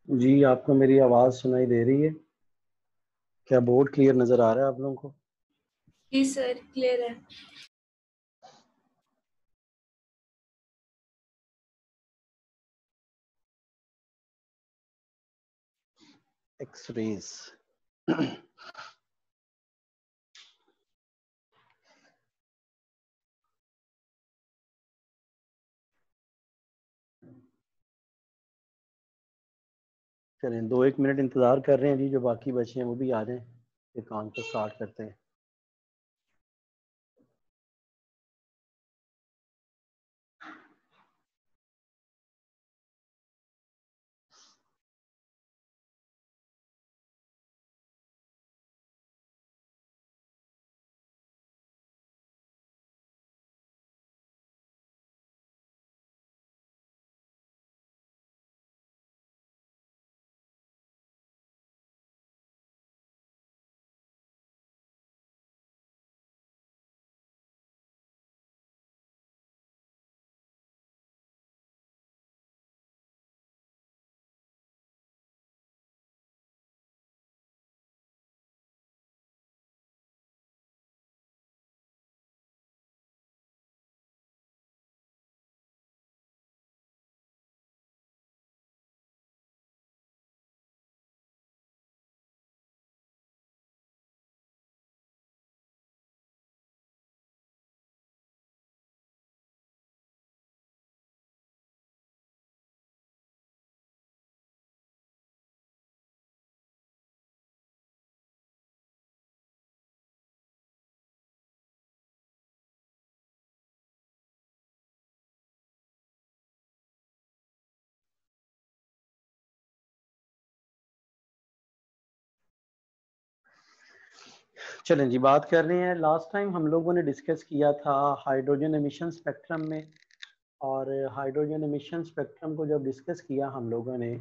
जी, आपको मेरी आवाज़ सुनाई दे रही है? क्या बोर्ड क्लियर नज़र आ रहा है आप लोगों को? जी सर, क्लियर है। एक्स-रेज़ चलें 2-1 मिनट इंतज़ार कर रहे हैं जी, जो बाकी बचे हैं वो भी आ जाएँ, फिर काम को स्टार्ट करते हैं। चलें जी, बात कर रहे हैं लास्ट टाइम हम लोगों ने डिस्कस किया था हाइड्रोजन एमिशन स्पेक्ट्रम में, और हाइड्रोजन एमिशन स्पेक्ट्रम को जब डिस्कस किया हम लोगों ने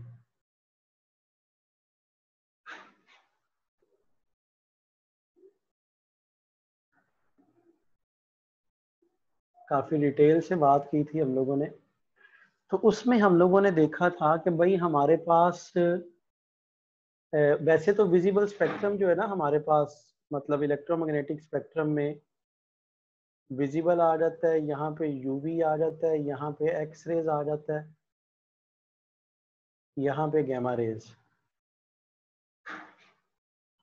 काफ़ी डिटेल से बात की थी हम लोगों ने। तो उसमें हम लोगों ने देखा था कि भाई हमारे पास वैसे तो विजिबल स्पेक्ट्रम जो है ना हमारे पास, मतलब इलेक्ट्रोमैग्नेटिक स्पेक्ट्रम में विजिबल आ जाता है, यहाँ पे यूवी आ जाता है, यहाँ पे एक्स रेज आ जाता है, यहाँ पे गैमा रेज,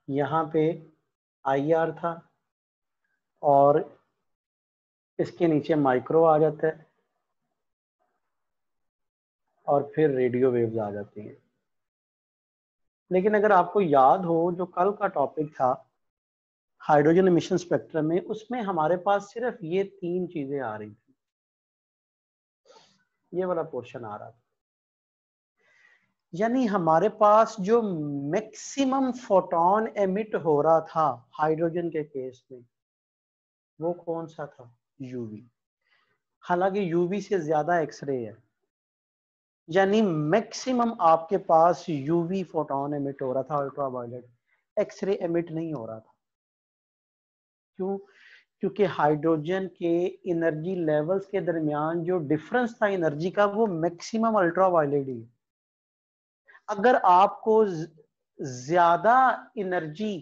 यहाँ पे आईआर था, और इसके नीचे माइक्रो आ जाता है, और फिर रेडियो वेव्स आ जाती हैं। लेकिन अगर आपको याद हो जो कल का टॉपिक था हाइड्रोजन एमिशन स्पेक्ट्रम में, उसमें हमारे पास सिर्फ ये 3 चीजें आ रही थी, ये वाला पोर्शन आ रहा था। यानी हमारे पास जो मैक्सिमम फोटोन एमिट हो रहा था हाइड्रोजन के केस में, वो कौन सा था? यूवी। हालांकि यूवी से ज्यादा एक्सरे है, यानी मैक्सिमम आपके पास यूवी फोटोन एमिट हो रहा था, अल्ट्रावायलेट। एक्सरे एमिट नहीं हो रहा था। क्यों? क्योंकि हाइड्रोजन के एनर्जी लेवल्स के दरमियान जो डिफरेंस था एनर्जी का, वो मैक्सिमम अल्ट्रावायलेट ही। अगर आपको ज्यादा एनर्जी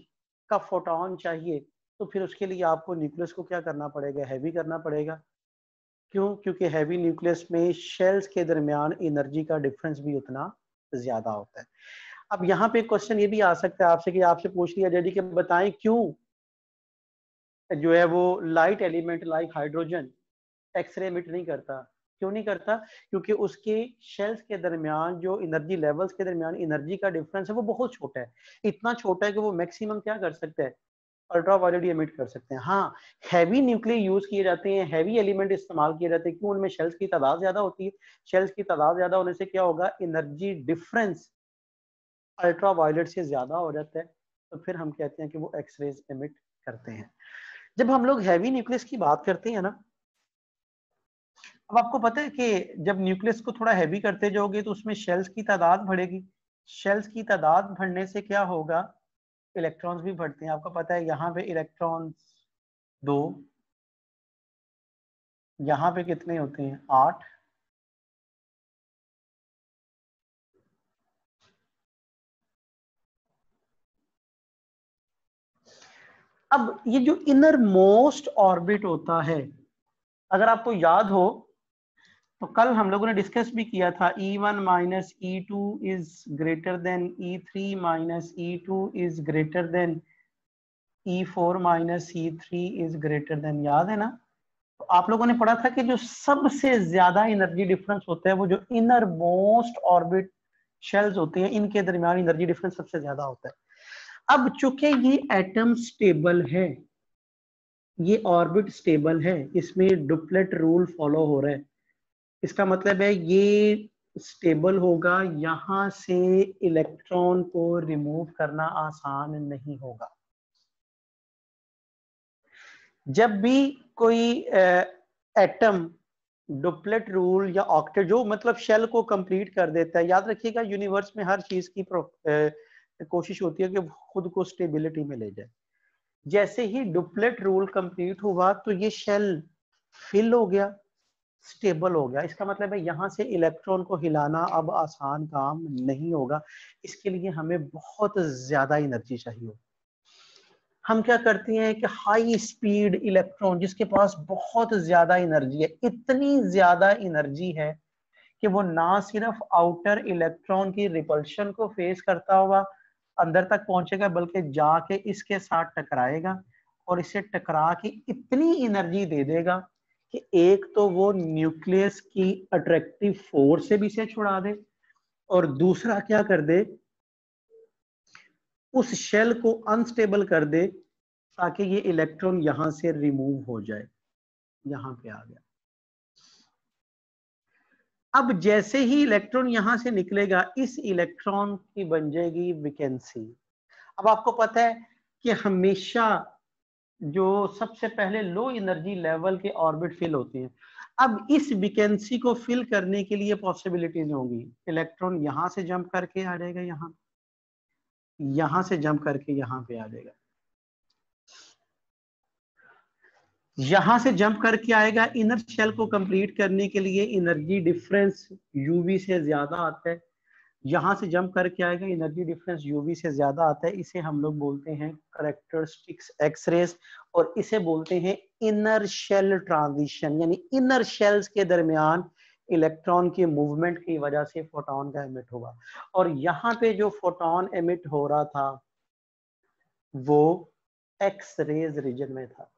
का फोटोन चाहिए तो फिर उसके लिए आपको न्यूक्लियस को क्या करना पड़ेगा? हैवी करना पड़ेगा। क्यों? क्योंकि हैवी न्यूक्लियस में शेल्स के दरमियान एनर्जी का डिफरेंस भी उतना ज्यादा होता है। अब यहाँ पे क्वेश्चन ये भी आ सकता है आपसे कि आपसे पूछ लिया जाए कि बताएं क्यों जो है वो light element like hydrogen X ray emit नहीं करता। क्यों नहीं करता? क्योंकि उसके शेल्स के दरमियान जो एनर्जी लेवल्स के दरमियान एनर्जी का डिफरेंस है वो बहुत छोटा है। इतना छोटा है कि वो मैक्सिमम क्या कर सकता है? अल्ट्रावायलेट एमिट कर सकते हैं। हाँ, हैवी न्यूक्लियर यूज किए जाते हैं, हैवी एलिमेंट इस्तेमाल किए जाते हैं। क्यों? उनमें शेल्स की तादाद ज्यादा होती है। शेल्स की तादाद ज्यादा होने से क्या होगा? एनर्जी डिफरेंस अल्ट्रावायलेट से ज्यादा हो जाता है, तो फिर हम कहते हैं कि वो एक्सरेज एमिट करते हैं। जब हम लोग हैवी न्यूक्लियस की बात करते हैं ना, अब आपको पता है कि जब न्यूक्लियस को थोड़ा हैवी करते जाओगे तो उसमें शेल्स की तादाद बढ़ेगी। शेल्स की तादाद बढ़ने से क्या होगा? इलेक्ट्रॉन्स भी बढ़ते हैं। आपको पता है यहाँ पे इलेक्ट्रॉन्स 2, यहाँ पे कितने होते हैं? 8, अब ये जो इनर मोस्ट ऑर्बिट होता है, अगर आपको याद हो तो कल हम लोगों ने डिस्कस भी किया था, E1 minus E2 is greater than E3 minus E2 is greater than E4 minus E3 is greater than, याद है ना? तो आप लोगों ने पढ़ा था कि जो सबसे ज्यादा एनर्जी डिफरेंस होता है वो जो इनर मोस्ट ऑर्बिट शेल्स होते हैं, इनके दरमियान एनर्जी डिफरेंस सबसे ज्यादा होता है। अब चूंकि ये एटम स्टेबल है, ये ऑर्बिट स्टेबल है, इसमें डुप्लेट रूल फॉलो हो रहा है, इसका मतलब है ये स्टेबल होगा, यहां से इलेक्ट्रॉन को रिमूव करना आसान नहीं होगा। जब भी कोई एटम डुप्लेट रूल या ऑक्टेट, जो मतलब शेल को कंप्लीट कर देता है, याद रखिएगा यूनिवर्स में हर चीज की कोशिश होती है कि खुद को स्टेबिलिटी में ले जाए। जैसे ही डुप्लेट रूल कंप्लीट हुआ तो ये शेल फिल हो गया, स्टेबल हो गया, इसका मतलब है यहां से इलेक्ट्रॉन को हिलाना अब आसान काम नहीं होगा, इसके लिए हमें बहुत ज्यादा एनर्जी चाहिए। हम क्या करते हैं कि हाई स्पीड इलेक्ट्रॉन जिसके पास बहुत ज्यादा एनर्जी है, इतनी ज्यादा एनर्जी है कि वो ना सिर्फ आउटर इलेक्ट्रॉन की रिपल्शन को फेस करता हुआ अंदर तक पहुंचेगा, बल्कि जाके इसके साथ टकराएगा और इसे टकरा के इतनी एनर्जी दे देगा कि एक तो वो न्यूक्लियस की अट्रैक्टिव फोर्स से भी इसे छुड़ा दे, और दूसरा क्या कर दे, उस शेल को अनस्टेबल कर दे ताकि ये इलेक्ट्रॉन यहां से रिमूव हो जाए। यहां पे आ गया। अब जैसे ही इलेक्ट्रॉन यहां से निकलेगा, इस इलेक्ट्रॉन की बन जाएगी वैकेंसी। अब आपको पता है कि हमेशा जो सबसे पहले लो एनर्जी लेवल के ऑर्बिट फिल होते हैं। अब इस वैकेंसी को फिल करने के लिए पॉसिबिलिटीज होंगी, इलेक्ट्रॉन यहां से जंप करके आ जाएगा, यहां से जंप करके यहां पे आ जाएगा, यहां से जंप करके आएगा। इनर शेल को कंप्लीट करने के लिए एनर्जी डिफरेंस यूवी से ज्यादा आता है, यहां से जंप करके आएगा, एनर्जी डिफरेंस यूवी से ज्यादा आता है। इसे हम लोग बोलते हैं करैक्टरिस्टिक्स एक्स रेज, और इसे बोलते हैं इनर शेल ट्रांजिशन, यानी इनर शेल्स के दरमियान इलेक्ट्रॉन की मूवमेंट की वजह से फोटोन का एमिट होगा। और यहाँ पे जो फोटोन एमिट हो रहा था वो एक्स रेज रीजन में था,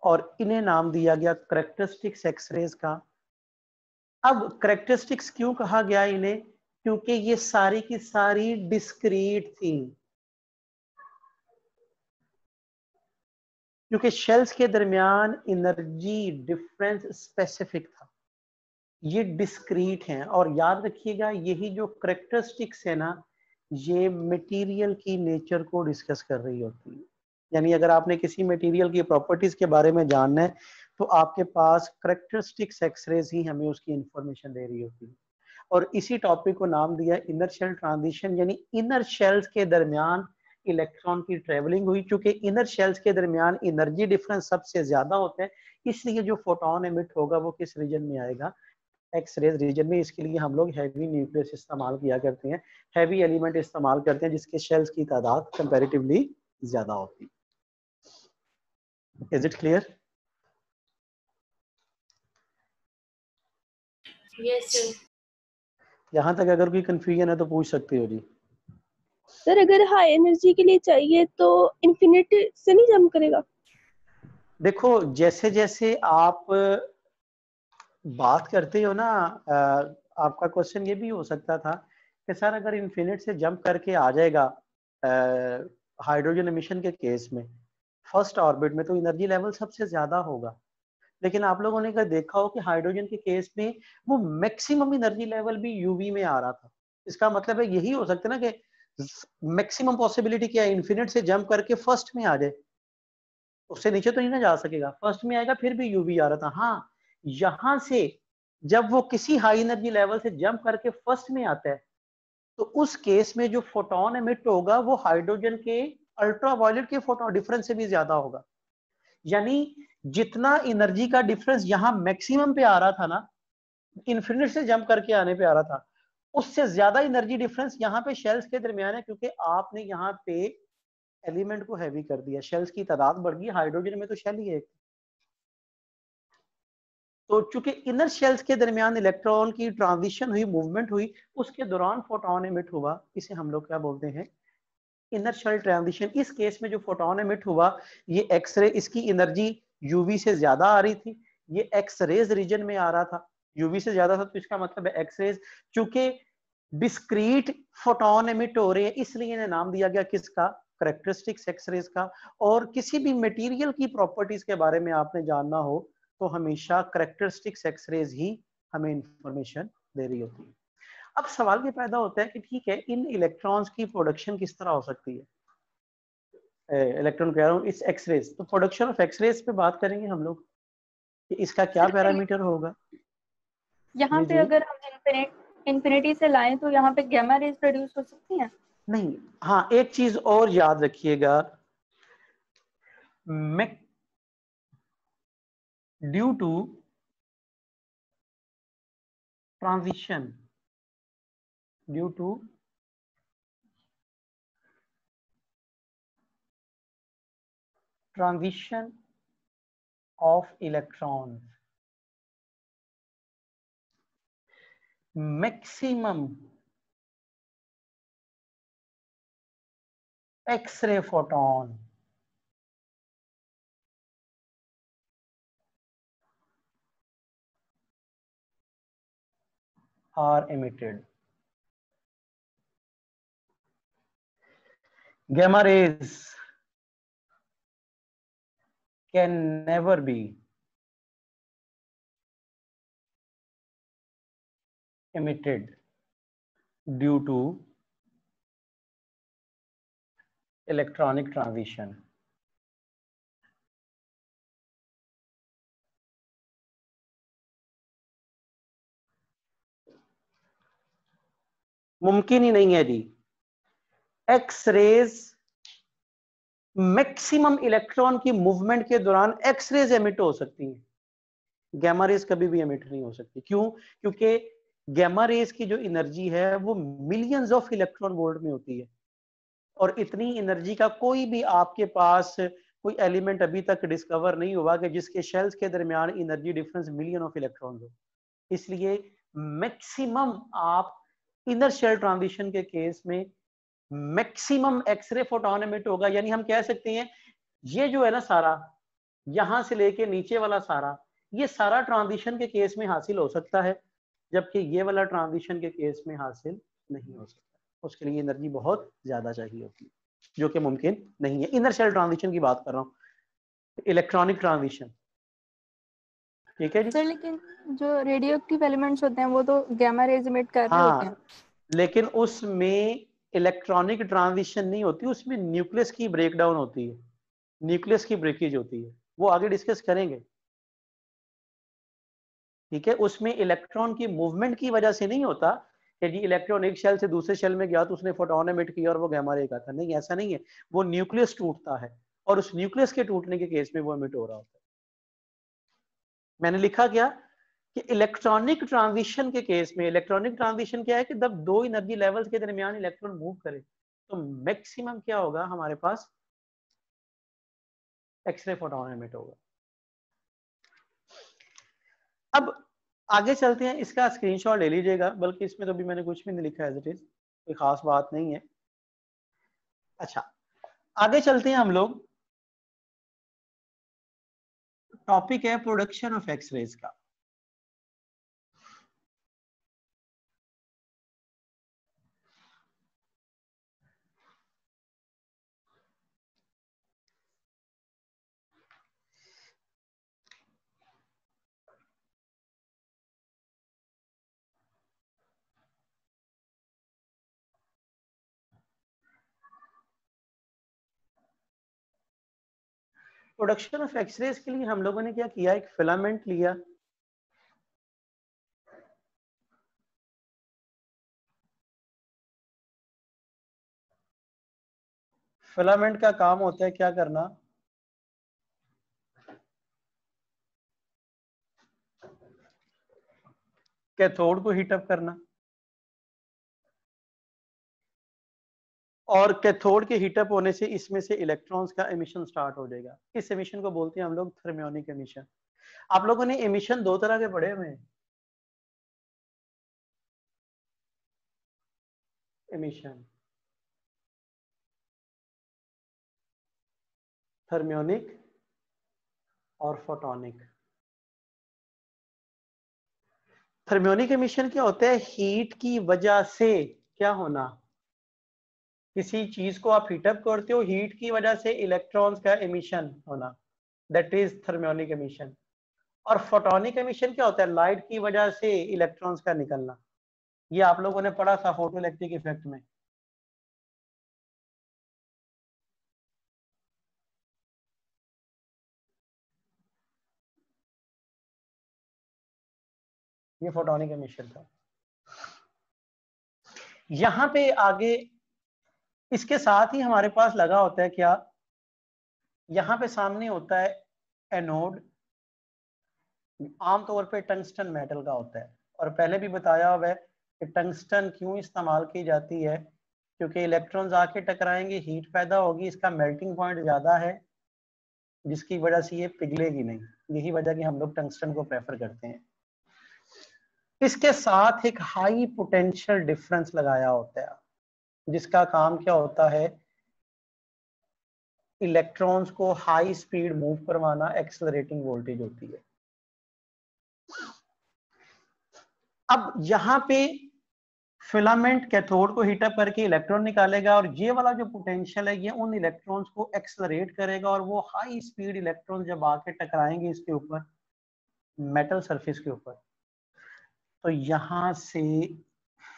और इन्हें नाम दिया गया करैक्टरिस्टिक्स एक्स रेज का। अब करैक्टरिस्टिक्स क्यों कहा गया इन्हें? क्योंकि ये सारी की सारी डिस्क्रीट थी, क्योंकि शेल्स के दरमियान एनर्जी डिफरेंस स्पेसिफिक था, ये डिस्क्रीट हैं। और याद रखिएगा यही जो करैक्टरिस्टिक्स है ना, ये मटेरियल की नेचर को डिस्कस कर रही होती है। यानी अगर आपने किसी मटेरियल की प्रॉपर्टीज के बारे में जानना है तो आपके पास करैक्टरिस्टिक्स एक्सरेज ही हमें उसकी इंफॉर्मेशन दे रही होती है। और इसी टॉपिक को नाम दिया इनर शेल ट्रांजिशन, यानी इनर शेल्स के दरमियान इलेक्ट्रॉन की ट्रेवलिंग हुई। चूंकि इनर शेल्स के दरमियान एनर्जी डिफरेंस सबसे ज्यादा होता है, इसलिए जो फोटोन एमिट होगा वो किस रीजन में आएगा? एक्स रेज रीजन में। इसके लिए हम लोग हैवी न्यूक्लियस इस्तेमाल किया करते हैं, हैवी एलिमेंट इस्तेमाल करते हैं जिसके शेल्स की तादाद कंपैरेटिवली ज्यादा होती है। Is it clear? Yes, sir. यहाँ तक अगर कोई कंफ्यूजन है तो पूछ सकते हो जी। सर अगर हाई एनर्जी के लिए चाहिए तो इन्फिनिट से नहीं जंप करेगा? देखो जैसे जैसे आप बात करते हो ना, आपका क्वेश्चन ये भी हो सकता था कि सर अगर इन्फिनिट से जंप करके आ जाएगा हाइड्रोजन एमिशन के केस में, फर्स्ट ऑर्बिट में, तो एनर्जी लेवल सबसे ज्यादा होगा। लेकिन आप लोगों ने अगर देखा हो कि हाइड्रोजन के केस में वो मैक्सिमम एनर्जी लेवल भी यूवी में आ रहा था। इसका मतलब है यही हो सकता है ना कि मैक्सिमम पॉसिबिलिटी क्या है, इन्फिनिट से जंप करके फर्स्ट में आ जाए, उससे नीचे तो नहीं ना जा सकेगा, फर्स्ट में आएगा, फिर भी यूवी आ रहा था। हाँ, यहां से जब वो किसी हाई एनर्जी लेवल से जंप करके फर्स्ट में आता है तो उस केस में जो फोटोन एमिट होगा वो हाइड्रोजन के अल्ट्रावायलेट के फोटोन डिफरेंस से भी ज्यादा होगा। यानी जितना एनर्जी का डिफरेंस यहां मैक्सिमम पे आ रहा था ना, इन्फिनिट से जंप करके आने पे आ रहा था, उससे ज्यादा एनर्जी डिफरेंस यहाँ पे शेल्स के दरमियान है, क्योंकि आपने यहाँ पे एलिमेंट को हैवी कर दिया, शेल्स की तादाद बढ़ गई, हाइड्रोजन में तो शेल ही है। तो चूंकि इनर शेल्स के दरमियान इलेक्ट्रॉन की ट्रांजिशन हुई, मूवमेंट हुई, उसके दौरान फोटोन एमिट हुआ, इसे हम लोग क्या बोलते हैं, इनर शेल ट्रांजिशन। इस केस में जो फोटोन एमिट हुआ, ये एक्सरे, इसकी एनर्जी यूवी से ज्यादा आ रही थी, ये एक्स रेज रीजन में आ रहा था, यूवी से ज्यादा था, तो इसका मतलब है एक्स रेज। चूंकि डिस्क्रीट फोटोन एमिट हो रहे हैं, इसलिए इन्हें नाम दिया गया किसका, करेक्टरिस्टिक्स एक्स रेज का। और किसी भी मटेरियल की प्रॉपर्टीज के बारे में आपने जानना हो तो हमेशा करेक्टरिस्टिक्स एक्स रेज ही हमें इंफॉर्मेशन दे रही होती है। अब सवाल ये पैदा होता है कि ठीक है, इन इलेक्ट्रॉन्स की प्रोडक्शन किस तरह हो सकती है, इलेक्ट्रॉन कह रहा हूँ, इस एक्स रेज। तो प्रोडक्शन ऑफ एक्स रेज पे बात करेंगे हम लोग कि इसका क्या सर पैरामीटर होगा। यहाँ जी पे जी, अगर हम इन्फिनिटी से लाएं तो यहाँ पे गैमा रेज प्रोड्यूस हो सकती हैं? नहीं, हाँ एक चीज और याद रखिएगा, due to transition, due to transition of electrons, maximum X-ray photon are emitted. Gamma rays can never be emitted due to electronic transition. मुमकिन ही नहीं है जी, एक्स रेज मैक्सिमम इलेक्ट्रॉन की मूवमेंट के दौरान एक्स रेज एमिट हो सकती हैं, gamma raise कभी भी एमिट नहीं हो सकती। क्यों? क्योंकि गैमा रेज की जो एनर्जी है वो मिलियंस ऑफ इलेक्ट्रॉन वोल्ट में होती है, और इतनी एनर्जी का कोई भी आपके पास कोई एलिमेंट अभी तक डिस्कवर नहीं हुआ कि जिसके शेल्स के दरमियान energy difference million of electron हो। इसलिए मैक्सिमम आप इनर शेल ट्रांजिशन के केस में मैक्सिमम एक्सरे फोटोन एमिट होगा। यानी हम कह सकते हैं ये जो है ना सारा, यहां से लेके नीचे वाला सारा, ये सारा ट्रांजिशन के केस में हासिल हो सकता है, जबकि ये वाला ट्रांजिशन के केस में हासिल नहीं हो सकता। उसके लिए एनर्जी बहुत ज्यादा चाहिए होती है, जो कि मुमकिन नहीं है। इनर शेल ट्रांजिशन की बात कर रहा हूँ, इलेक्ट्रॉनिक ट्रांजिशन, ठीक है जी। सर लेकिन जो रेडियो एक्टिव एलिमेंट्स होते हैं वो तो गैमा रेज इमिट कर रहे होते हैं। हाँ, लेकिन उसमें इलेक्ट्रॉनिक ट्रांजिशन नहीं होती, उसमें न्यूक्लियस की ब्रेकडाउन होती है, न्यूक्लियस की ब्रेकेज होती है, वो आगे डिस्कस करेंगे, ठीक है। उसमें इलेक्ट्रॉन की मूवमेंट की वजह से नहीं होता कि जी इलेक्ट्रॉन एक शेल से दूसरे शेल में गया तो उसने फोटोन एमिट किया और वो गैमा रे का था, नहीं ऐसा नहीं है। वो न्यूक्लियस टूटता है और उस न्यूक्लियस के टूटने के केस में वो एमिट हो रहा होता है। मैंने लिखा क्या कि इलेक्ट्रॉनिक ट्रांजिशन के केस में, इलेक्ट्रॉनिक ट्रांजिशन क्या है कि जब दो एनर्जी लेवल्स के दरमियान इलेक्ट्रॉन मूव करे तो मैक्सिमम क्या होगा हमारे पास, एक्सरे फोटोन एमिट होगा। अब आगे चलते हैं, इसका स्क्रीनशॉट ले लीजिएगा, बल्कि इसमें तो भी मैंने कुछ भी नहीं लिखा, एज इट इज कोई खास बात नहीं है। अच्छा, आगे चलते हैं हम लोग, टॉपिक है प्रोडक्शन ऑफ एक्स रेज का। प्रोडक्शन ऑफ एक्स रेज के लिए हम लोगों ने क्या किया, एक फिलामेंट लिया, फिलामेंट का काम होता है क्या करना, कैथोड को हीट अप करना, और कैथोड के हीटअप होने से इसमें से इलेक्ट्रॉन्स का एमिशन स्टार्ट हो जाएगा। इस एमिशन को बोलते हैं हम लोग थर्मियोनिक एमिशन। आप लोगों ने एमिशन दो तरह के पढ़े हुए हैं, एमिशन थर्मियोनिक और फोटोनिक। थर्मियोनिक एमिशन क्या होता है? हीट की वजह से क्या होना, किसी चीज को आप हीटअप करते हो, हीट की वजह से इलेक्ट्रॉन्स का एमिशन होना, दैट इज थर्मियोनिक एमिशन। और फोटोनिक एमिशन क्या होता है? लाइट की वजह से इलेक्ट्रॉन्स का निकलना। ये आप लोगों ने पढ़ा था फोटोइलेक्ट्रिक इफेक्ट में। ये फोटोनिक एमिशन था। यहां पे आगे इसके साथ ही हमारे पास लगा होता है क्या, यहां पे सामने होता है एनोड, आमतौर पे टंगस्टन मेटल का होता है। और पहले भी बताया हुआ है कि टंगस्टन क्यों इस्तेमाल की जाती है, क्योंकि इलेक्ट्रॉन्स आके टकराएंगे, हीट पैदा होगी, इसका मेल्टिंग पॉइंट ज्यादा है, जिसकी वजह से ये पिघलेगी नहीं। यही वजह कि हम लोग टंगस्टन को प्रेफर करते हैं। इसके साथ एक हाई पोटेंशियल डिफरेंस लगाया होता है, जिसका काम क्या होता है, इलेक्ट्रॉन्स को हाई स्पीड मूव करवाना, एक्सेलरेटिंग वोल्टेज होती है। अब यहाँ पे फिलामेंट कैथोड को हीटअप करके इलेक्ट्रॉन निकालेगा, और ये वाला जो पोटेंशियल है ये उन इलेक्ट्रॉन्स को एक्सेलरेट करेगा, और वो हाई स्पीड इलेक्ट्रॉन जब आके टकराएंगे इसके ऊपर, मेटल सरफेस के ऊपर, तो यहां से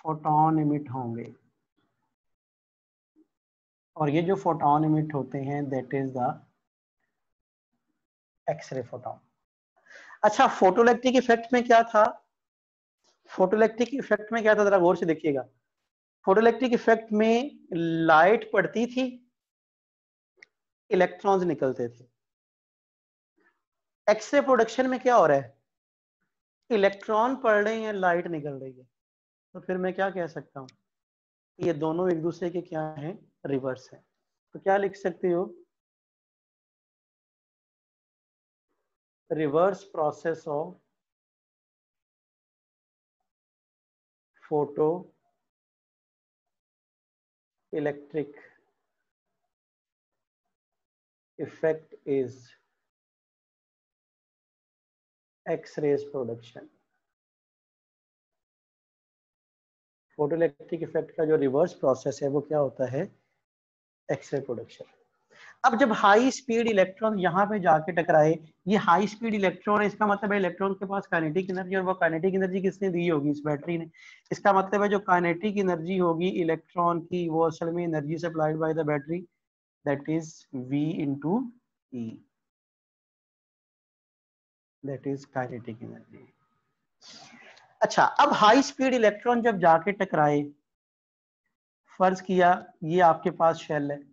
फोटोन इमिट होंगे। और ये जो फोटोन इमिट होते हैं that is the x ray photon. अच्छा, फोटोइलेक्ट्रिक इफेक्ट में क्या था? फोटोइलेक्ट्रिक इफेक्ट में क्या था, जरा गौर से देखिएगा। फोटोइलेक्ट्रिक इफेक्ट में लाइट पड़ती थी, इलेक्ट्रॉन्स निकलते थे। एक्सरे प्रोडक्शन में क्या हो रहा है, इलेक्ट्रॉन पड़ रहे हैं, लाइट निकल रही है। तो फिर मैं क्या कह सकता हूँ, ये दोनों एक दूसरे के क्या हैं, रिवर्स है। तो क्या लिख सकते हो, reverse process of photo electric effect is X-rays production. Photoelectric effect का जो रिवर्स प्रोसेस है वो क्या होता है, एक्सरे प्रोडक्शन। अब जब हाई स्पीड इलेक्ट्रॉन यहाँ पे जाके टकराए, ये हाई स्पीड इलेक्ट्रॉन है, इसका मतलब है इलेक्ट्रॉन के पास काइनेटिक एनर्जी, और वो काइनेटिक एनर्जी किसने दी होगी, इस बैटरी ने। इसका मतलब है जो काइनेटिक एनर्जी होगी इलेक्ट्रॉन की, वो असल में energy supplied by the battery, that is V into E, that is kinetic energy. अच्छा, अब हाई स्पीड इलेक्ट्रॉन जब जाके टकराए, फर्ज किया ये आपके पास शेल है,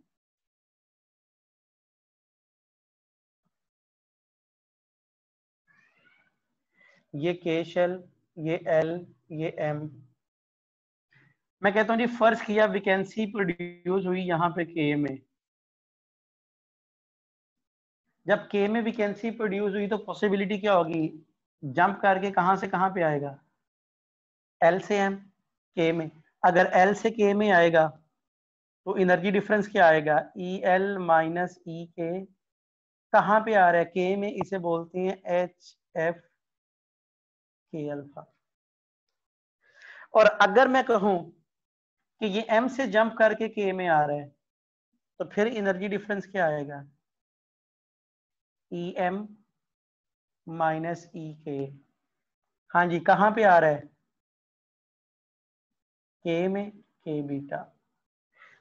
ये K शेल, ये L, ये M। मैं कहता हूँ जी फर्ज किया वैकेंसी प्रोड्यूस हुई यहाँ पे K में। जब K में वैकेंसी प्रोड्यूस हुई तो पॉसिबिलिटी क्या होगी, जंप करके कहां से कहां पे आएगा, L से M K में। अगर L से K में आएगा तो एनर्जी डिफरेंस क्या आएगा, EL माइनस EK। कहां पे आ रहा है, K में, इसे बोलते हैं HF K अल्फा। और अगर मैं कहूं कि ये M से जंप करके K में आ रहा है, तो फिर एनर्जी डिफरेंस क्या आएगा, EM माइनस EK। हाँ जी, कहां पे आ रहा है, K में, K बीटा।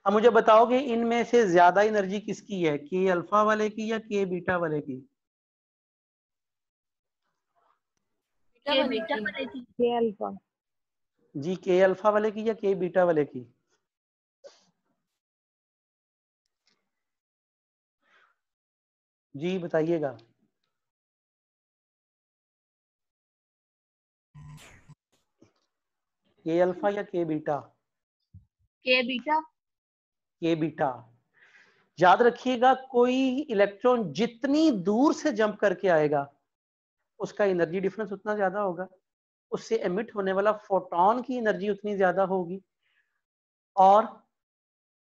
अब मुझे बताओगे इनमें से ज्यादा एनर्जी किसकी है, K अल्फा वाले की या K बीटा वाले की? बेटा वाले की। ये अल्फा। जी, K अल्फा वाले की या K बीटा वाले की? जी बताइएगा। K अल्फा या K बीटा? के बेटा। के बीटा। याद रखिएगा, कोई इलेक्ट्रॉन जितनी दूर से जंप करके आएगा उसका एनर्जी डिफरेंस उतना ज्यादा होगा, उससे एमिट होने वाला फोटोन की एनर्जी उतनी ज्यादा होगी और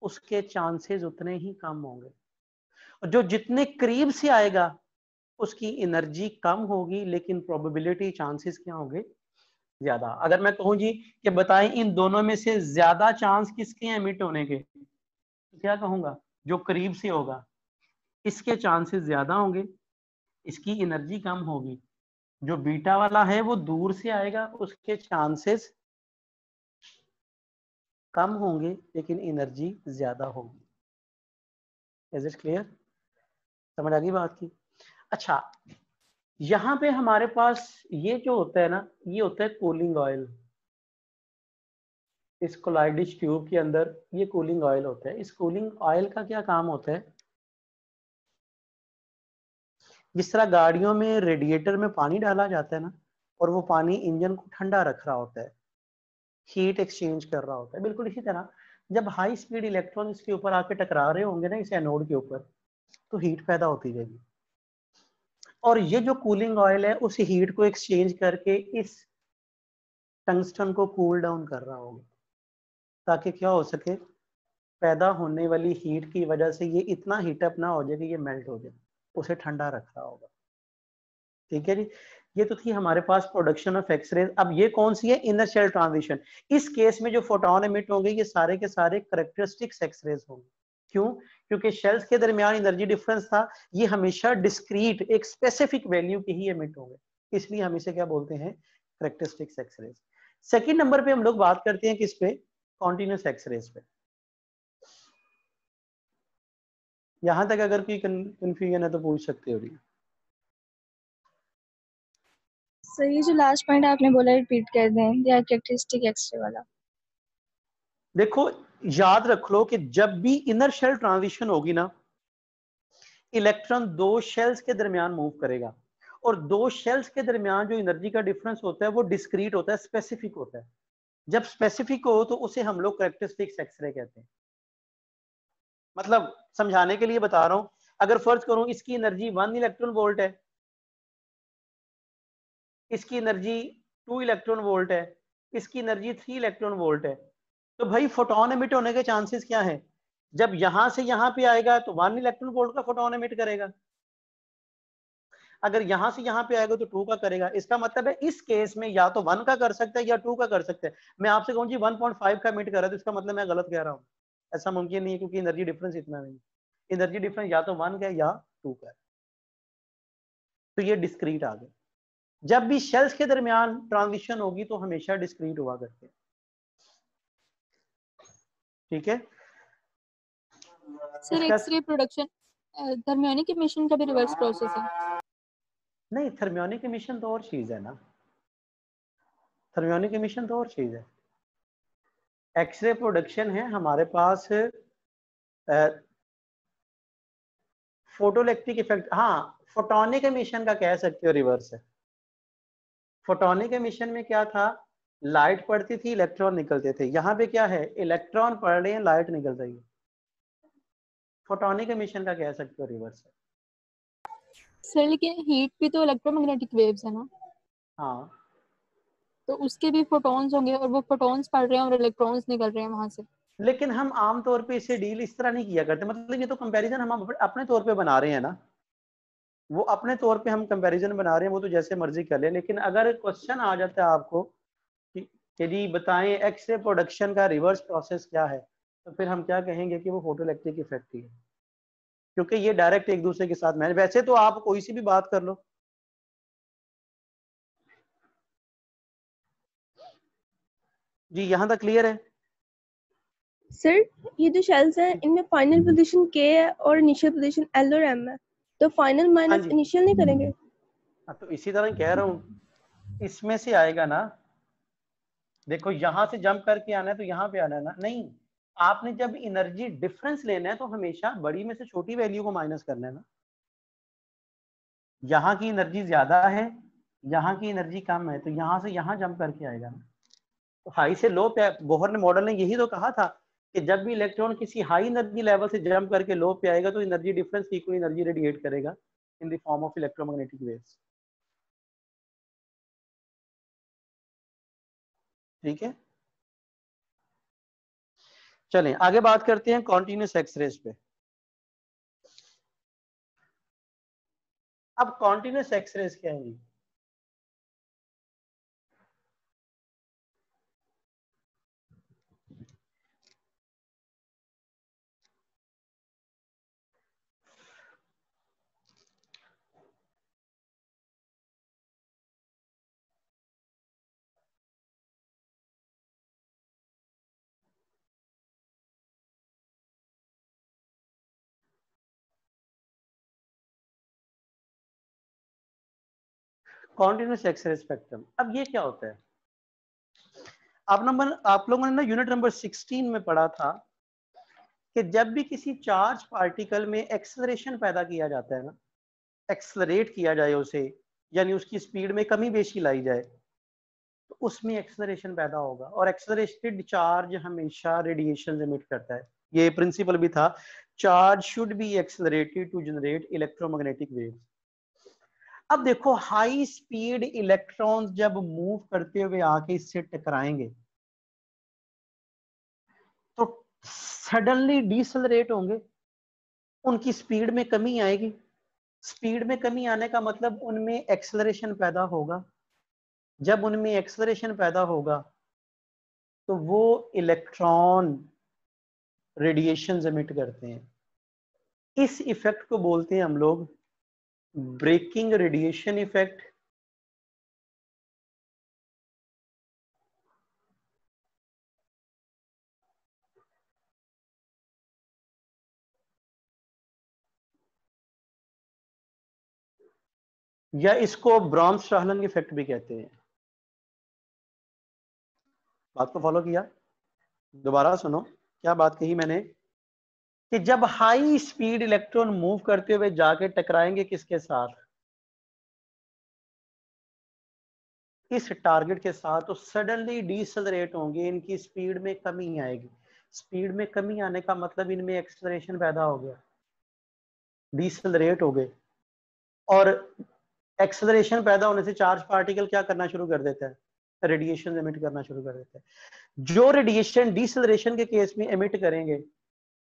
उसके चांसेस उतने ही कम होंगे। और जो जितने करीब से आएगा उसकी एनर्जी कम होगी, लेकिन प्रोबेबिलिटी चांसेस क्या होंगे, ज्यादा। अगर मैं कहूं जी कि बताएं इन दोनों में से ज्यादा चांस किसके एमिट होने के, तो क्या कहूंगा, जो करीब से होगा इसके चांसेस ज्यादा होंगे, इसकी एनर्जी कम होगी। जो बीटा वाला है वो दूर से आएगा, उसके चांसेस कम होंगे लेकिन एनर्जी ज्यादा होगी। Is it clear? समझ आ गई बात की? अच्छा, यहां पे हमारे पास ये जो होता है ना, ये होता है कूलिंग ऑयल। इस कोलाइडिश ट्यूब के अंदर ये कूलिंग ऑयल होता है। इस कूलिंग ऑयल का क्या काम होता है, जिस तरह गाड़ियों में रेडिएटर में पानी डाला जाता है ना, और वो पानी इंजन को ठंडा रख रहा होता है, हीट एक्सचेंज कर रहा होता है, बिल्कुल इसी तरह जब हाई स्पीड इलेक्ट्रॉन इसके ऊपर आके टकरा रहे होंगे ना, इस एनोड के ऊपर, तो हीट पैदा होती जाएगी। और ये जो कूलिंग ऑयल है उस हीट को एक्सचेंज करके इस टंगस्टन को कूल डाउन कर रहा होगा, ताकि क्या हो सके, पैदा होने वाली हीट की वजह से ये इतना हीटअप ना हो जाए कि ये मेल्ट हो जाए, उसे ठंडा रख रहा होगा। ठीक है जी, ये तो थी हमारे पास प्रोडक्शन ऑफ एक्सरेज। अब ये कौन सी है, इनर शेल ट्रांजिशन। इस केस में जो फोटोन एमिट होंगे ये सारे के सारे कैरेक्टरिस्टिक्स एक्सरेज होंगे। क्यों? क्योंकि शेल्स के दरमियान एनर्जी डिफरेंस था, ये हमेशा डिस्क्रीट एक स्पेसिफिक वैल्यू के ही एमिट होंगे, इसलिए हम इसे क्या बोलते हैं, कैरेक्टरिस्टिक्स एक्सरेज। सेकंड नंबर पे हम लोग बात करते हैं किस पे, कॉन्टिन्यूस एक्सरेज पे। यहां तक अगर कोई कंफ्यूजन है तो पूछ सकते हो। सर ये जो लास्ट पॉइंट आपने बोला रिपीट कर दें, या कैरेक्टरिस्टिक एक्सरे वाला। देखो, याद रख लो कि जब भी इनर शेल ट्रांजिशन होगी ना, इलेक्ट्रॉन दो शेल्स के दरमियान मूव करेगा, और दो शेल्स के दरमियान जो एनर्जी का डिफरेंस होता है वो डिस्क्रीट होता है, स्पेसिफिक होता है। जब स्पेसिफिक हो तो उसे हम लोग कैरेक्टरिस्टिक्स एक्सरे कहते हैं। मतलब समझाने के लिए बता रहा हूं, अगर फर्ज करूं इसकी एनर्जी 1 इलेक्ट्रॉन वोल्ट है, इसकी एनर्जी 2 इलेक्ट्रॉन वोल्ट है, इसकी एनर्जी 3 इलेक्ट्रॉन वोल्ट है, तो भाई फोटोन एमिट होने के चांसेस क्या है, जब यहां से यहां पे आएगा तो 1 इलेक्ट्रॉन वोल्ट का फोटोन एमिट करेगा, अगर यहां से यहां पे आएगा तो 2 का करेगा। इसका मतलब है इस केस में या तो 1 का कर सकता है या 2 का कर सकता है। मैं आपसे कहूं जी 1.5 का एमिट कर रहा है तो इसका मतलब मैं गलत कह रहा हूं, ऐसा मुमकिन नहीं है, क्योंकि एनर्जी डिफरेंस इतना नहीं, एनर्जी डिफरेंस या तो 1 का है या 2 का है। तो ये डिस्क्रीट आ गया। जब भी शेल्स के दरमियान ट्रांजिशन होगी तो हमेशा डिस्क्रीट हुआ करते हैं। ठीक है sir, X ray production thermionic emission का भी रिवर्स प्रोसेस है? नहीं, थर्मियोनिक एमिशन तो और चीज है ना, थर्मियोनिक एमिशन तो और चीज है। एक्सरे प्रोडक्शन है हमारे पास फोटोइलेक्ट्रिक इफेक्ट। हाँ, फोटोनिक एमिशन का कह सकते हो रिवर्स है। फोटोनिक एमिशन में क्या था, लाइट पड़ती थी, इलेक्ट्रॉन निकलते थे। यहाँ पे क्या है, इलेक्ट्रॉन पड़ रहे हैं, लाइट निकल रही है। फोटोनिक एमिशन का कह सकते हो रिवर्स है। सर लेकिन हीट भी तो इलेक्ट्रोमैग्नेटिक वेव्स है ना? हाँ, तो उसके भी फोटॉन्स होंगे, और वो फोटॉन्स पड़ रहे हैं और इलेक्ट्रॉन्स निकल रहे हैं वहां से। लेकिन हम आमतौर पे इसे डील इस तरह नहीं किया करते। मतलब ये तो कंपैरिजन हम अपने तौर पे बना रहे हैं ना, वो अपने तौर पे हम कंपैरिजन बना रहे हैं, वो तो जैसे मर्जी कर ले। लेकिन अगर क्वेश्चन आ जाता है आपको कि जी बताएं एक्सरे प्रोडक्शन का रिवर्स प्रोसेस क्या है, तो फिर हम क्या कहेंगे कि वो फोटोइलेक्ट्रिक इफेक्ट ही है, क्योंकि ये डायरेक्ट एक दूसरे के साथ मैच। वैसे तो आप कोई सी भी बात कर लो, जी यहाँ तक क्लियर है? सर ये जो शेल्स हैं इनमें फाइनल पोजीशन के है और इनिशियल पोजीशन एल और एम है, तो फाइनल हाँ माइनस जी, इनिशियल नहीं करेंगे? तो इसी तरह कह रहा हूँ, इसमें से आएगा ना। देखो यहां से जंप करके आना है तो यहाँ पे आना है ना, नहीं, आपने जब एनर्जी डिफरेंस लेना है तो हमेशा बड़ी में से छोटी वैल्यू को माइनस करना है ना। यहाँ की एनर्जी ज्यादा है, यहाँ की एनर्जी कम है, तो यहाँ से यहाँ जंप करके आएगा ना। तो हाई से लो पे बोहर ने मॉडल ने यही तो कहा था कि जब भी इलेक्ट्रॉन किसी हाई एनर्जी लेवल से जंप करके लो पे आएगा तो एनर्जी डिफरेंस की इक्वल एनर्जी रेडिएट करेगा in the form of electromagnetic waves. ठीक है, चलें आगे बात करते हैं कॉन्टिन्यूस एक्सरेज पे। अब कॉन्टिन्यूस एक्सरेज क्या है? कॉन्टिन्यूस एक्सरे स्पेक्ट्रम, अब ये क्या होता है? आप लोगों ने ना यूनिट नंबर 16 में पढ़ा था कि जब भी किसी चार्ज पार्टिकल में एक्सेलरेशन पैदा किया जाता है ना, एक्सेलरेट किया जाए उसे, यानी उसकी स्पीड में कमी बेशी लाई जाए, तो उसमें एक्सेलरेशन पैदा होगा। और एक्सेलरेटेड चार्ज हमेशा रेडिएशन एमिट करता है। ये प्रिंसिपल भी था, charge should be accelerated to generate electromagnetic waves. अब देखो, हाई स्पीड इलेक्ट्रॉन्स जब मूव करते हुए आके इससे टकराएंगे तो सडनली डिसेलरेट होंगे, उनकी स्पीड में कमी आएगी। स्पीड में कमी आने का मतलब उनमें एक्सेलरेशन पैदा होगा। जब उनमें एक्सेलरेशन पैदा होगा तो वो इलेक्ट्रॉन रेडिएशन एमिट करते हैं। इस इफेक्ट को बोलते हैं हम लोग ब्रेकिंग रेडिएशन इफेक्ट, या इसको ब्रॉन्स-स्टाहलन इफेक्ट भी कहते हैं। बात को फॉलो किया? दोबारा सुनो क्या बात कही मैंने, कि जब हाई स्पीड इलेक्ट्रॉन मूव करते हुए जाके टकराएंगे किसके साथ? इस टारगेट के साथ, तो सडनली डिसेलरेट होंगे, इनकी स्पीड में कमी आएगी। स्पीड में कमी आने का मतलब इनमें एक्सेलरेशन पैदा हो गया, डिसेलरेट हो गए। और एक्सेलरेशन पैदा होने से चार्ज पार्टिकल क्या करना शुरू कर देता है? रेडिएशन एमिट करना शुरू कर देता है। जो रेडिएशन डिसेलरेशन के केस में एमिट करेंगे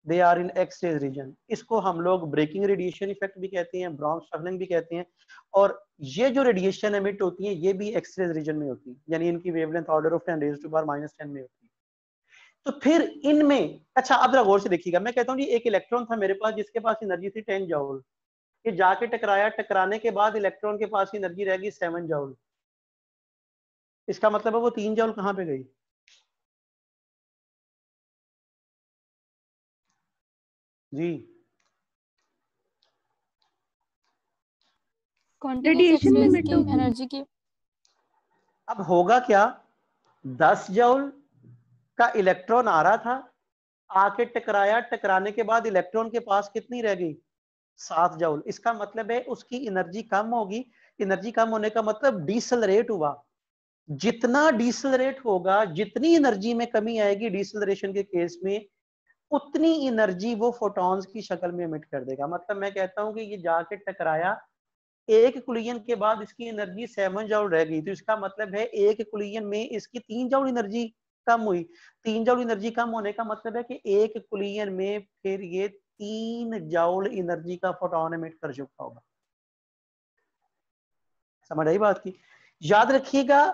they are in X rays region. इसको हम लोग ब्रेकिंग रेडिएशन इफेक्ट भी कहते हैं, ब्रॉन्स-स्टाहलन भी कहते हैं। और ये जो रेडिएशन एमिट होती है ये भी एक्स-रेज रीजन में होती है, यानी इनकी wavelength order of 10 raised to power -10 में होती है। तो फिर इनमें, अच्छा अब जरा गौर से देखिएगा, मैं कहता हूँ जी एक इलेक्ट्रॉन था मेरे पास जिसके पास एनर्जी थी 10 जूल, ये जाके टकराया, टकराने के बाद इलेक्ट्रॉन के पास एनर्जी रहेगी 7 जूल। इसका मतलब है वो 3 जूल कहाँ पे गई? जी रेडिएशन में एक्सरेज emit की होगी। एनर्जी की अब होगा क्या, 10 जूल का इलेक्ट्रॉन आ रहा था, आके टकराया, टकराने के बाद इलेक्ट्रॉन के पास कितनी रह गई? 7 जूल। इसका मतलब है उसकी एनर्जी कम होगी। एनर्जी कम होने का मतलब डिसेलरेट हुआ। जितना डिसेलरेट होगा, जितनी एनर्जी में कमी आएगी डिसेलरेशन के केस में, उतनी एनर्जी वो फोटॉन्स की शक्ल में एमिट कर देगा। मतलब मैं कहता हूं कि ये जाके टकराया, एक कुलियन के बाद इसकी एनर्जी 7 जूल रह गई, तो इसका मतलब है एक कुलियन में इसकी 3 जूल एनर्जी कम हुई। 3 जूल एनर्जी कम होने का मतलब है कि एक कुलियन में फिर ये 3 जूल एनर्जी का फोटोन एमिट कर चुका होगा। समझ आई बात की? याद रखिएगा,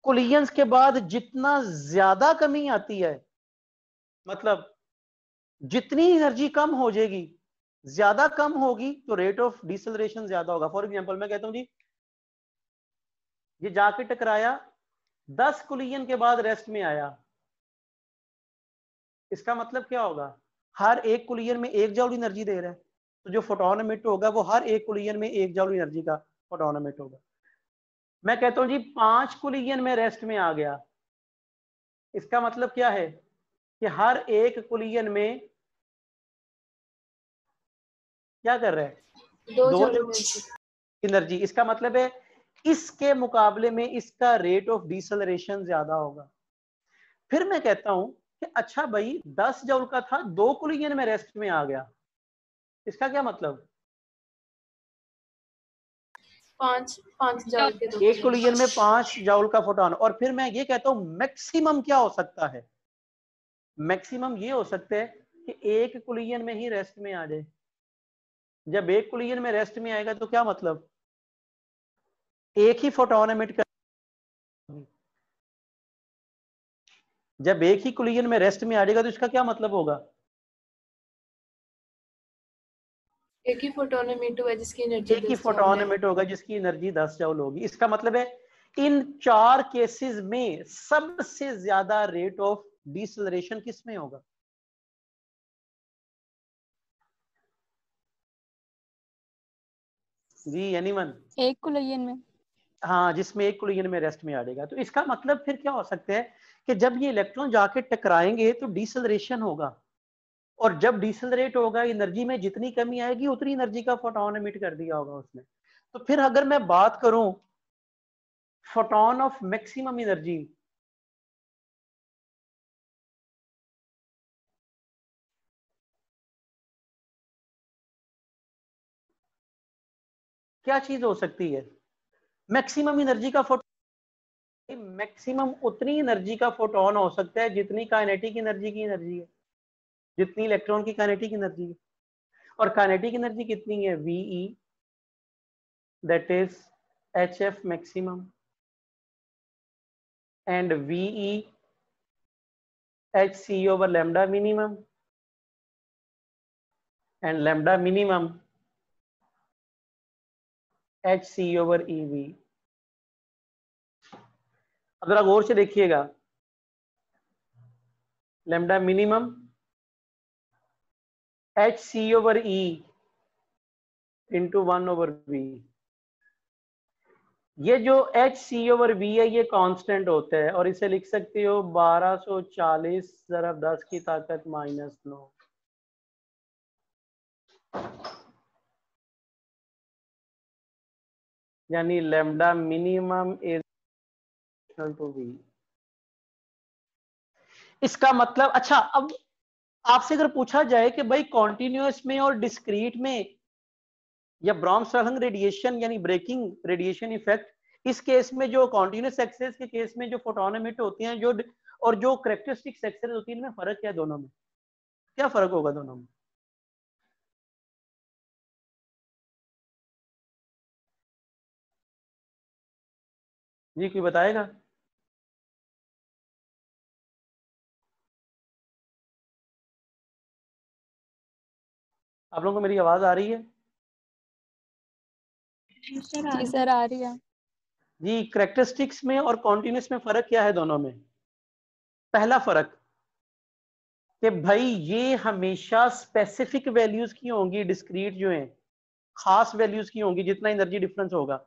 कुलियंस के बाद जितना ज्यादा कमी आती है, मतलब जितनी एनर्जी कम हो जाएगी, ज्यादा कम होगी तो रेट ऑफ डिसेलरेशन ज्यादा होगा। फॉर एग्जांपल मैं कहता हूं जी ये जाके टकराया, 10 कुलियन के बाद रेस्ट में आया, इसका मतलब क्या होगा? हर एक कुलियन में 1 जूल एनर्जी दे रहा है, तो जो फोटोन एमिट होगा वो हर एक कुलियन में 1 जूल एनर्जी का फोटोन एमिट होगा। मैं कहता हूं जी 5 कुलियन में रेस्ट में आ गया, इसका मतलब क्या है कि हर एक कुलियन में क्या कर रहा है? 2 2 जूल जूल एनर्जी। इसका मतलब है इसके मुकाबले में इसका रेट ऑफ डिसेलरेशन ज्यादा होगा। फिर मैं कहता हूं कि अच्छा भाई 10 जूल का था, 2 कोलिजन में रेस्ट में आ गया, इसका क्या मतलब? 5 जूल के 2 एक कोलिजन में 5 जूल का फोटोन। और फिर मैं ये कहता हूं मैक्सिमम क्या हो सकता है? मैक्सिमम ये हो सकता है कि एक कोलिजन में ही रेस्ट में आ जाए। जब एक कोलिजन में रेस्ट में आएगा तो क्या मतलब? एक ही फोटोन एमिट कर, जब एक ही कोलिजन में रेस्ट में आ जाएगा तो इसका क्या मतलब होगा? एक ही फोटोन एमिट हुआ जिसकी एनर्जी एक ही 10 जूल फोटोन है। एमिट होगा जिसकी एनर्जी 10 जूल होगी। इसका मतलब है इन 4 केसेस में सबसे ज्यादा रेट ऑफ डिसेलरेशन किस में होगा? जी एनीवन? एक कोलिजन में। हाँ, जिसमें एक कोलिजन में रेस्ट में आ जाएगा। तो इसका मतलब फिर क्या हो सकता है कि जब ये इलेक्ट्रॉन जाके टकराएंगे तो डिसेलरेशन होगा, और जब डिसेलरेट होगा एनर्जी में जितनी कमी आएगी उतनी एनर्जी का फोटोन एमिट कर दिया होगा उसने। तो फिर अगर मैं बात करूं फोटोन ऑफ मैक्सिमम एनर्जी, क्या चीज हो सकती है? मैक्सिमम एनर्जी का फोटोन, मैक्सिमम उतनी एनर्जी का फोटोन हो सकता है जितनी काइनेटिक एनर्जी की एनर्जी है, जितनी इलेक्ट्रॉन की काइनेटिक एनर्जी है। और काइनेटिक एनर्जी कितनी है? VE, that is HF maximum, and VE HC over lambda minimum, and lambda minimum HC over EV। अब जरा गौर से देखिएगा, lambda minimum HC over E into 1 over V। ये जो HC over V है ये कांस्टेंट होता है, और इसे लिख सकते हो 1240 ज़रब 10 की ताकत -9। यानी lambda minimum is equal to V। इसका मतलब, अच्छा अब आपसे अगर पूछा जाए कि भाई कॉन्टिन्यूअस में और डिस्क्रीट में या ब्रॉम-स्टर्लिंग रेडिएशन यानी ब्रेकिंग रेडिएशन इफेक्ट, इस केस में जो कॉन्टिन्यूअस एक्सेस के केस में जो फोटोन एमिट होते हैं जो, और जो कैरेक्टरिस्टिक एक्सेस होती है, इनमें फर्क क्या है दोनों में? क्या फर्क होगा दोनों में? जी कोई बताएगा? आप लोगों को मेरी आवाज आ रही है? जी सर आ रही है। जी, कैरेक्टरिस्टिक्स में और कॉन्टिन्यूअस में फर्क क्या है दोनों में? पहला फर्क कि भाई ये हमेशा स्पेसिफिक वैल्यूज की होंगी, डिस्क्रीट जो है खास वैल्यूज की होंगी जितना एनर्जी डिफरेंस होगा।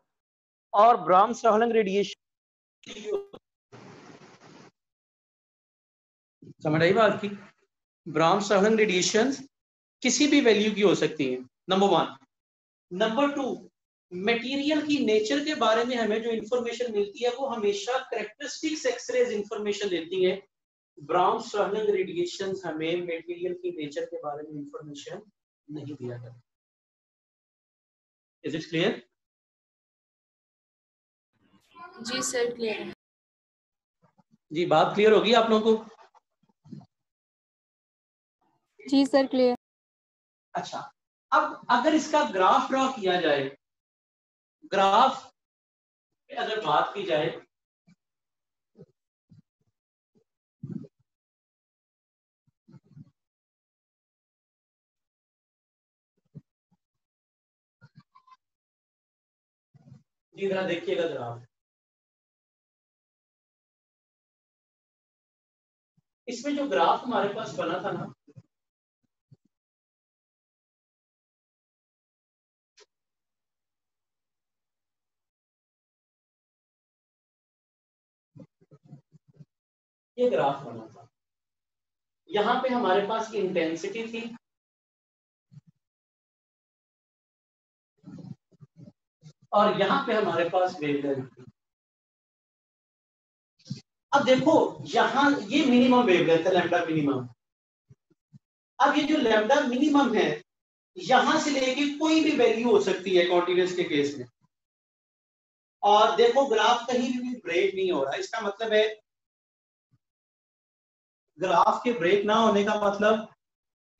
और ब्रॉम-स्टर्लिंग रेडिएशन, समझ आई बात की? ब्रॉम-स्टर्लिंग रेडिएशन किसी भी वैल्यू की हो सकती है, नंबर 1। नंबर 2, मटेरियल की नेचर के बारे में हमें जो इंफॉर्मेशन मिलती है वो हमेशा कैरेक्टरिस्टिक्स एक्सरेज इंफॉर्मेशन देती है। ब्राउन-स्टर्लिंग रेडिएशन हमें मटेरियल की नेचर के बारे में इंफॉर्मेशन नहीं दिया करता। Is it clear? जी सर क्लियर है। जी बात क्लियर होगी आप लोगों को? जी सर क्लियर। अच्छा, अब अगर इसका ग्राफ ड्रॉ किया जाए, ग्राफ अगर बात की जाए, जी जरा देखिएगा ग्राफ। इसमें जो ग्राफ हमारे पास बना था ना, ये ग्राफ बना था। यहां पे हमारे पास इंटेंसिटी थी, और यहां पे हमारे पास वेवलेंथ थी। अब देखो यहाँ ये मिनिमम वेवलेंथ है, लैम्डा मिनिमम। अब ये जो लैम्डा मिनिमम है यहां से लेके कोई भी वैल्यू हो सकती है कॉन्टिन्यूस के केस में, और देखो ग्राफ कहीं भी ब्रेक नहीं हो रहा। इसका मतलब है ग्राफ के ब्रेक ना होने का मतलब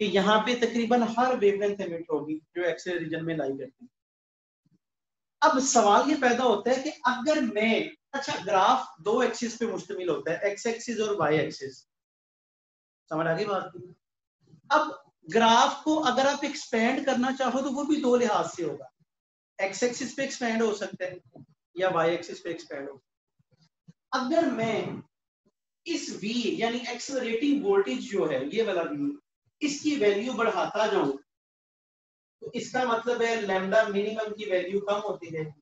कि यहाँ पे तकरीबन हर वेवलेंथ एमिट होगी जो एक्स रे रीजन में लाई करती है। अब सवाल ये पैदा होता है कि अगर मैं, अच्छा ग्राफ दो एक्सिस पे मुश्तमिल होता है, एक्स एक्सिस और वाई एक्सिस, समझ आ गई बात की? अब ग्राफ को अगर आप एक्सपेंड करना चाहो तो वो भी दो लिहाज से होगा, एक्स एक्सिस पे एक्सपेंड हो सकता है या वाई एक्सिस पे एक्सपेंड हो। अगर मैं इस v यानी एक्सेलरेटिंग वोल्टेज जो है ये वाला v, इसकी वैल्यू बढ़ाता जाऊं तो इसका मतलब है लैम्डा मिनिमम की वैल्यू कम होती है।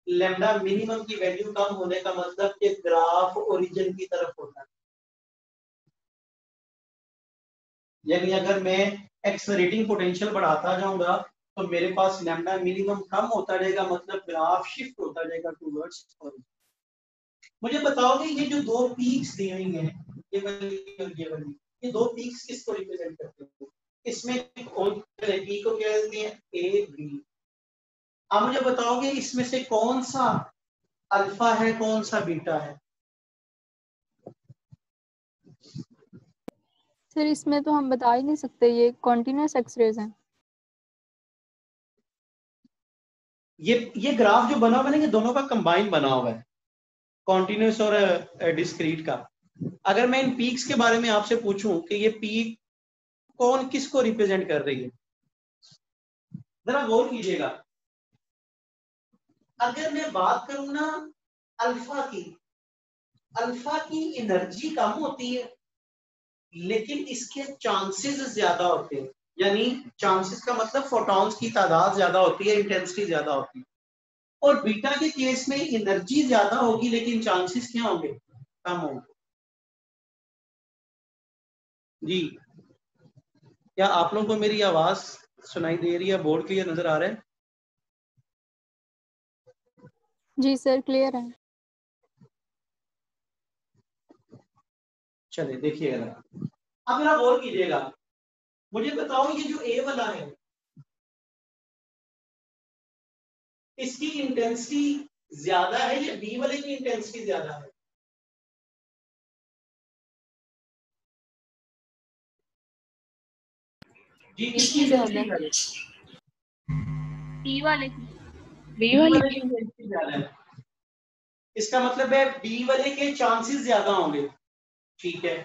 लैम्डा मिनिमम की वैल्यू कम होने का मतलब कि ग्राफ ओरिजिन की तरफ होता है। यानी अगर मैं एक्सेलरेटिंग पोटेंशियल बढ़ाता जाऊंगा तो मेरे पास लैम्डा मिनिमम कम होता जाएगा, मतलब ग्राफ शिफ्ट होता जाएगा टूवर्ड्स ओरिजिन। मुझे बताओगे ये जो दो पीक्स दी हुई हैं, ये वाली और ये वाली, ये दो पीक्स किसको रिप्रेजेंट करते हैं? इसमें पी को क्या कहते हैं? A B. अब मुझे बताओगे इसमें से कौन सा अल्फा है कौन सा बीटा है? सर इसमें तो हम बता ही नहीं सकते, ये कॉन्टिन्यूस एक्सरेज हैं। ये ग्राफ जो बना हुआ है ना, ये दोनों का कंबाइन बना हुआ है, कॉन्टिन्यूस और डिस्क्रीट का। अगर मैं इन पीक्स के बारे में आपसे पूछूं कि ये पीक कौन किसको रिप्रेजेंट कर रही है, जरा गौर कीजिएगा। अगर मैं बात करूं ना अल्फा की एनर्जी कम होती है लेकिन इसके चांसेस ज्यादा होते हैं। यानी चांसेस का मतलब फोटॉन्स की तादाद ज्यादा होती है, इंटेंसिटी ज्यादा होती है। और बीटा के केस में एनर्जी ज्यादा होगी लेकिन चांसेस क्या होंगे? कम होंगे। जी, क्या आप लोगों को मेरी आवाज सुनाई दे रही है? बोर्ड क्लियर नजर आ रहा है? जी सर क्लियर है। चलिए देखिएगा, अब मेरा गौर कीजिएगा। मुझे बताओ ये जो ए वाला है इसकी इंटेंसिटी ज्यादा है या बी वाले की इंटेंसिटी ज्यादा है? जी किसकी इंटेंसिटी ज्यादा है? बी वाले की। बी वाले की इंटेंसिटी ज्यादा है। इसका मतलब है बी वाले के चांसेस ज्यादा होंगे। ठीक है,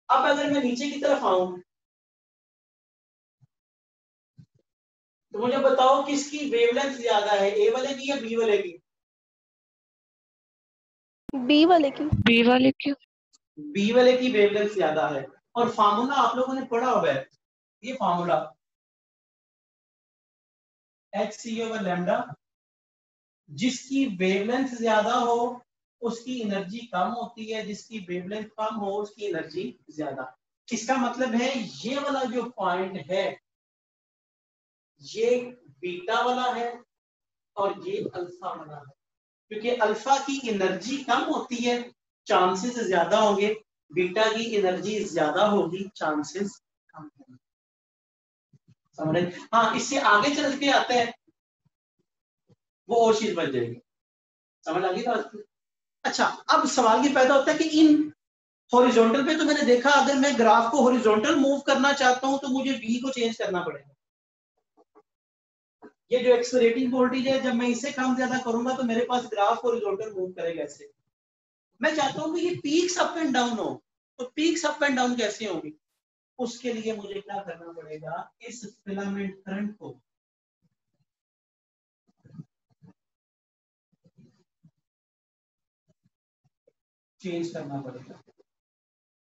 अब अगर मैं नीचे की तरफ आऊं तो मुझे बताओ किसकी वेवलेंथ ज्यादा है, ए वाले की या बी वाले की? बी वाले की। बी वाले की। बी वाले की वेवलेंथ ज्यादा है। और फार्मूला आप लोगों ने पढ़ा हुआ है, ये formula H C over lambda, जिसकी वेवलेंथ ज्यादा हो उसकी एनर्जी कम होती है, जिसकी वेवलेंथ कम हो उसकी एनर्जी ज्यादा। इसका मतलब है ये वाला जो पॉइंट है ये बीटा वाला है और ये अल्फा वाला है, क्योंकि अल्फा की एनर्जी कम होती है चांसेस ज्यादा होंगे, बीटा की एनर्जी ज्यादा होगी चांसेस कम होंगे। समझ रहे? हाँ, इससे आगे चल के आता है वो और चीज बन जाएगी। समझ आ गई बात? अच्छा, अब सवाल ये पैदा होता है कि इन हॉरिजॉन्टल पे तो मैंने देखा अगर मैं ग्राफ को हॉरिजॉन्टल मूव करना चाहता हूं तो मुझे v को चेंज करना पड़ेगा। ये जो एक्सेलरेटिंग वोल्टेज है जब मैं इसे कम ज्यादा करूंगा तो मेरे पास ग्राफ हॉरिजॉन्टल मूव करेगा ऐसे। मैं चाहता हूं कि ये पीक्स अप एंड डाउन हो, तो पीक्स अप एंड डाउन कैसे होंगी? उसके लिए मुझे क्या करना पड़ेगा? इस फिलामेंट करंट को चेंज करना पड़ेगा।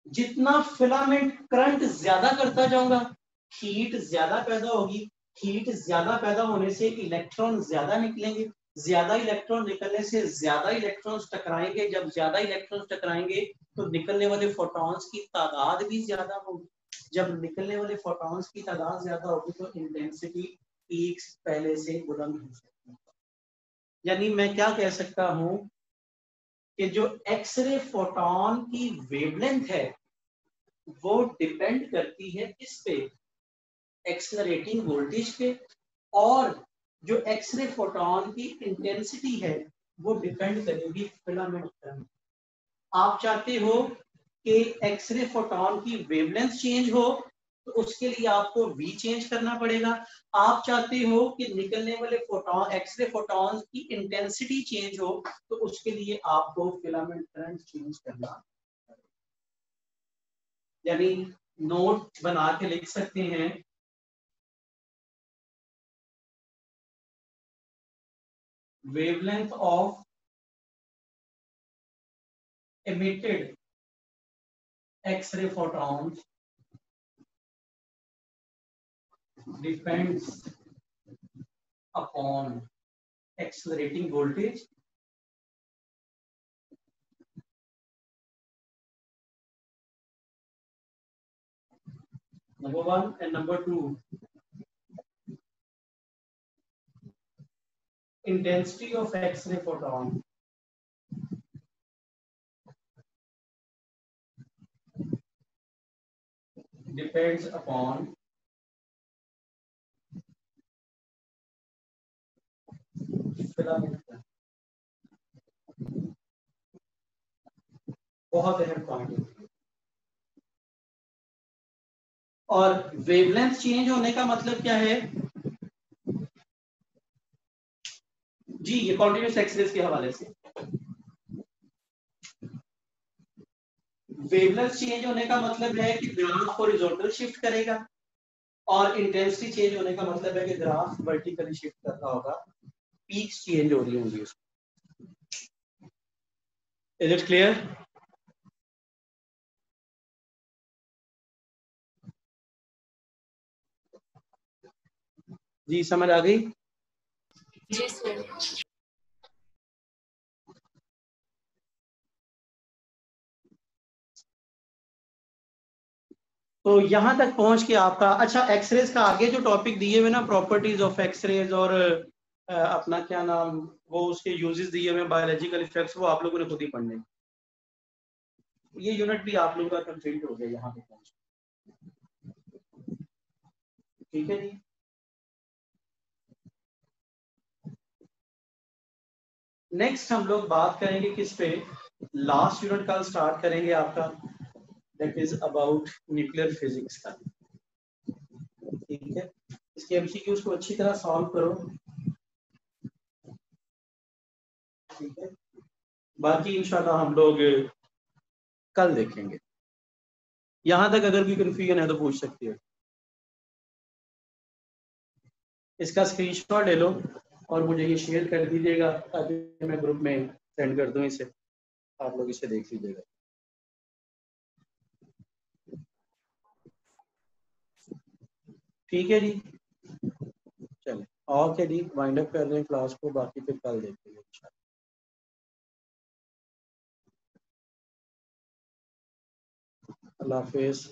जितना फिलामेंट करंट ज्यादा करता जाऊंगा हीट ज्यादा पैदा होगी, हीट ज्यादा पैदा होने से इलेक्ट्रॉन ज्यादा निकलेंगे, ज्यादा इलेक्ट्रॉन निकलने से ज्यादा इलेक्ट्रॉन्स टकराएंगे, जब ज्यादा इलेक्ट्रॉन्स टकराएंगे तो निकलने वाले फोटॉन्स की तादाद भी ज्यादा होगी, जब निकलने वाले फोटॉन्स की तादाद ज्यादा होगी तो इंटेंसिटी पीक्स पहले से बुलंद हो सकती है। यानी मैं क्या कह सकता हूं कि जो एक्सरे फोटोन की वेवलेंथ है वो डिपेंड करती है किस पे, एक्सलरेटिंग वोल्टेज पे, और जो एक्सरे फोटोन की इंटेंसिटी है वो डिपेंड करेगी फिलामेंट करंट। आप चाहते हो कि एक्सरे फोटोन की वेवलेंथ चेंज हो तो उसके लिए आपको V चेंज करना पड़ेगा। आप चाहते हो कि निकलने वाले फोटोन, एक्सरे फोटोन की इंटेंसिटी चेंज हो तो उसके लिए आपको फिलामेंट करंट चेंज करना पड़ेगा। यानी नोट बना के लिख सकते हैं, wavelength of emitted X-ray photons depends upon accelerating voltage number one, and number two, intensity of X-ray photon depends upon filament current। बहुत अहम पॉइंट है। और वेवलेंथ चेंज होने का मतलब क्या है जी, ये कॉन्टिन्यूस एक्सरेज के हवाले से वेवलेंथ चेंज होने का मतलब है कि ग्राफ हॉरिजॉन्टल शिफ्ट करेगा, और इंटेंसिटी चेंज होने का मतलब है कि ग्राफ वर्टिकली शिफ्ट कर रहा होगा, पीक्स चेंज हो रही होंगी। Is it clear? जी समझ आ गई? जी सर। तो यहां तक पहुंच के आपका अच्छा एक्सरेज का आगे जो टॉपिक दिए हुए ना, प्रॉपर्टीज ऑफ एक्सरेज और अपना क्या नाम, वो उसके यूजेस दिए हुए बायोलॉजिकल इफेक्ट्स, वो आप लोगों ने खुद ही पढ़ने। ये यूनिट भी आप लोगों का कंप्लीट हो गया यहाँ पे पहुंच। ठीक है जी। नेक्स्ट हम लोग बात करेंगे किस पे, लास्ट यूनिट कल स्टार्ट करेंगे आपका, that is about nuclear physics का। ठीक है, इसके एमसीक्यूज को अच्छी तरह सॉल्व करो। ठीक है, बाकी इंशाल्लाह हम लोग कल देखेंगे। यहां तक अगर कोई कंफ्यूजन है तो पूछ सकती है। इसका स्क्रीनशॉट ले लो और मुझे ये शेयर कर दीजिएगा ताकि मैं ग्रुप में सेंड कर दूं इसे, आप लोग इसे देख लीजिएगा। ठीक है जी, चलो ओके जी, वाइंड अप कर रहे हैं क्लास को, बाकी फिर कल देखेंगे इंशाल्लाह। अल्लाह हाफिज।